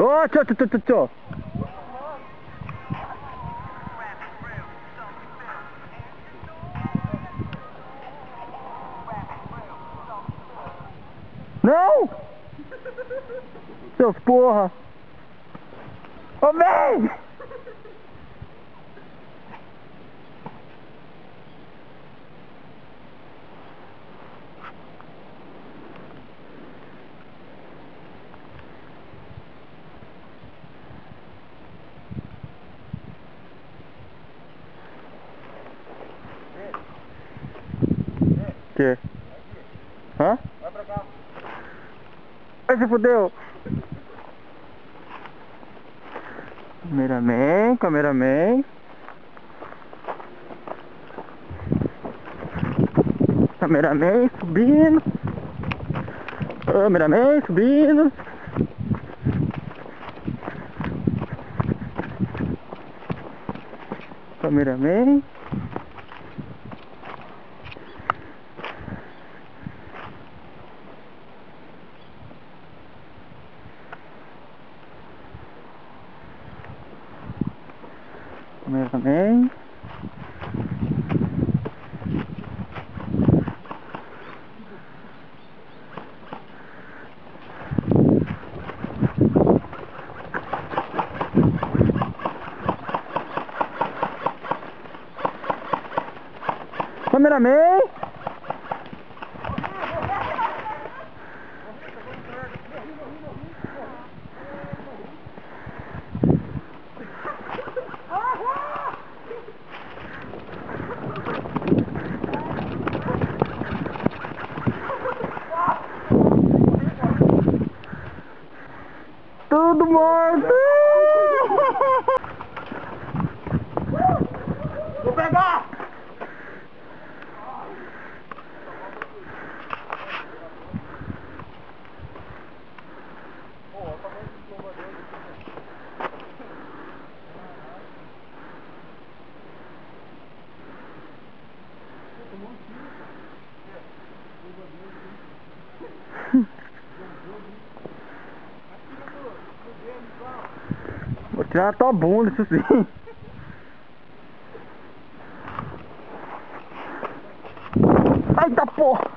Ô, tchô, tchô, tchô, tchô. Não! Seus porra! Ô, vem! Que? Hã? Vai pra cá. Ai, se fudeu! Cameraman, cameraman. Cameraman subindo. Cameraman subindo. Cameraman. Cameraman. Cameraman. Tudo morto! Vou pegar! Vou tirar a tua bunda, isso sim. Ai, tá porra!